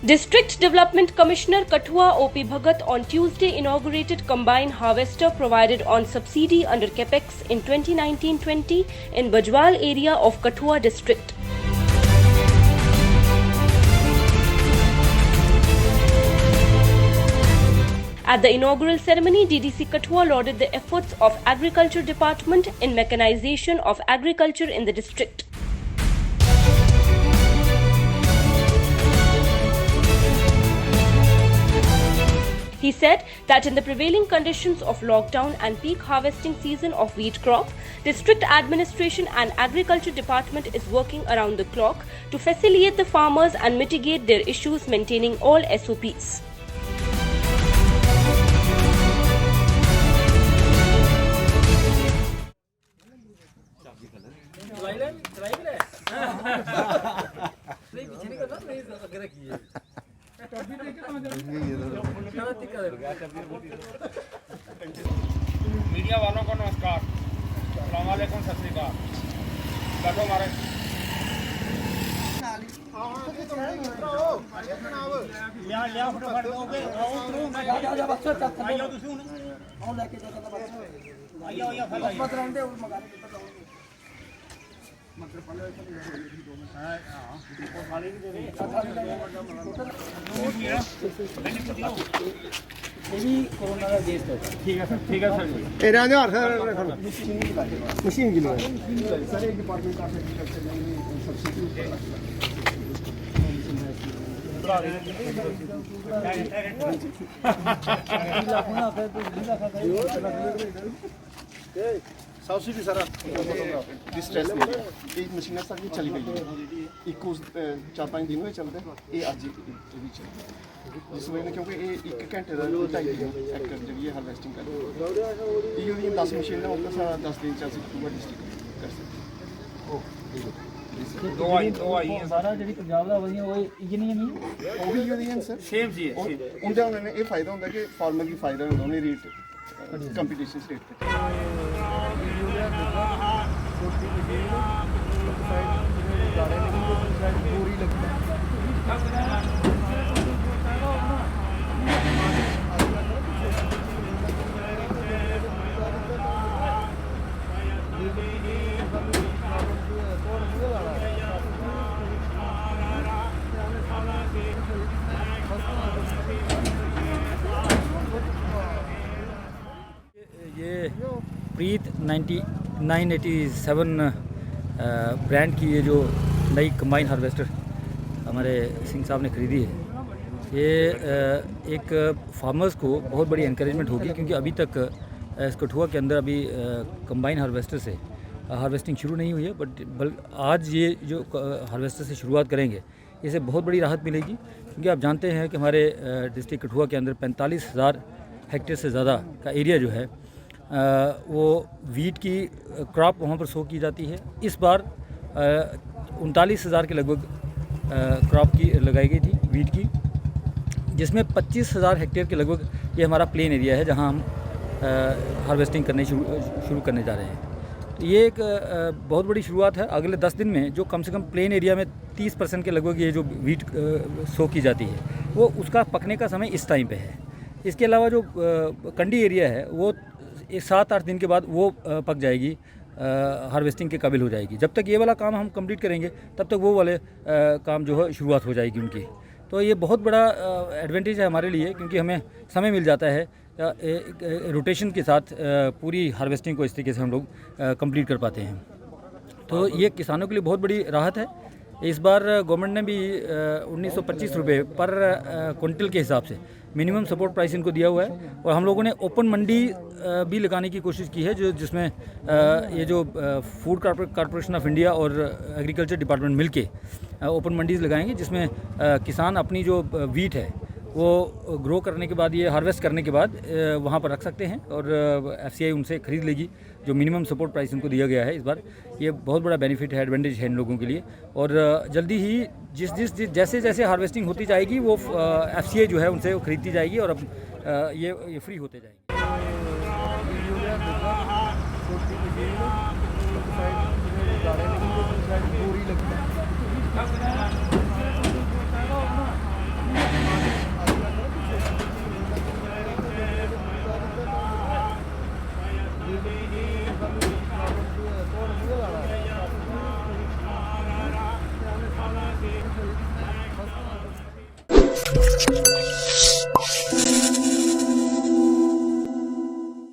District Development Commissioner Kathua O.P. Bhagat on Tuesday inaugurated combine harvester provided on subsidy under CAPEX in 2019-20 in Bajwal area of Kathua district. At the inaugural ceremony, DDC Kathua lauded the efforts of Agriculture Department in mechanization of agriculture in the district. He said that in the prevailing conditions of lockdown and peak harvesting season of wheat crop, district administration and agriculture department is working around the clock to facilitate the farmers and mitigate their issues, maintaining all SOPs. Media वालों को नमस्कार, अस्सलाम वालेकुम, सत श्री अकाल। बैठो मारे machine की सर एक डिपार्टमेंट ऑफ एग्रीकल्चर ने सब्सिडी सब्सिडी सारा डिस्ट्रेस एक मशीन सारी चली गई है इको 4-5 दिन में चलते ये अज भी चलती जिस वजह क्योंकि ये 1 घंटे का 2.5 एकड़ जी हारवेस्टिंग कर 10 मशीन होगा सारा 10 दिन से पूरा डिस्ट्रिक्ट कर सकते दो आई सारा ਜਿਹੜੀ ਪੰਜਾਬ ਦਾ ਵਧੀਆ ਉਹ ਇੰਜੀਨੀਅਰ ਨਹੀਂ ਉਹ ਵੀ यूनियन सर सेम जी है उनका उन्होंने ये फायदा होता कि फार्मर की फायदा होता उन्हें रेट कंपटीशन रेट पे ये प्रीत 1987 ब्रांड की ये जो नई कंबाइन हार्वेस्टर हमारे सिंह साहब ने ख़रीदी है, ये एक फार्मर्स को बहुत बड़ी एनकरेजमेंट होगी क्योंकि अभी तक इस कठुआ के अंदर अभी कंबाइन हार्वेस्टर से हार्वेस्टिंग शुरू नहीं हुई है, बट आज ये जो हार्वेस्टर से शुरुआत करेंगे इससे बहुत बड़ी राहत मिलेगी क्योंकि आप जानते हैं कि हमारे डिस्ट्रिक्ट कठुआ के अंदर 45,000 हेक्टेयर से ज़्यादा का एरिया जो है वो वीट की क्रॉप वहाँ पर सो की जाती है। इस बार 39,000 के लगभग क्रॉप की लगाई गई थी वीट की, जिसमें 25,000 हेक्टेयर के लगभग ये हमारा प्लेन एरिया है जहाँ हम हार्वेस्टिंग करने शुरू करने जा रहे हैं। तो ये एक बहुत बड़ी शुरुआत है। अगले 10 दिन में जो कम से कम प्लेन एरिया में 30% के लगभग ये जो वीट सो की जाती है वो उसका पकने का समय इस टाइम पे है। इसके अलावा जो कंडी एरिया है वो 7-8 दिन के बाद वो पक जाएगी, हार्वेस्टिंग के काबिल हो जाएगी। जब तक ये वाला काम हम कंप्लीट करेंगे तब तक वो वाले काम जो है शुरुआत हो जाएगी उनकी। तो ये बहुत बड़ा एडवांटेज है हमारे लिए क्योंकि हमें समय मिल जाता है रोटेशन के साथ पूरी हार्वेस्टिंग को इस तरीके से हम लोग कंप्लीट कर पाते हैं। तो ये किसानों के लिए बहुत बड़ी राहत है। इस बार गवर्नमेंट ने भी 1925 रुपये पर क्विंटल के हिसाब से मिनिमम सपोर्ट प्राइस इनको दिया हुआ है और हम लोगों ने ओपन मंडी भी लगाने की कोशिश की है जिसमें ये जो फूड कॉर्पोरेशन ऑफ इंडिया और एग्रीकल्चर डिपार्टमेंट मिलके ओपन मंडीज़ लगाएंगे जिसमें किसान अपनी जो वीट है वो ग्रो करने के बाद, ये हार्वेस्ट करने के बाद वहाँ पर रख सकते हैं और FCI उनसे ख़रीद लेगी जो मिनिमम सपोर्ट प्राइस उनको दिया गया है। इस बार ये बहुत बड़ा बेनिफिट है, एडवांटेज है इन लोगों के लिए। और जल्दी ही जैसे जैसे हार्वेस्टिंग होती जाएगी वो FCI जो है उनसे ख़रीदती जाएगी और अब ये फ्री होते जाएंगे। है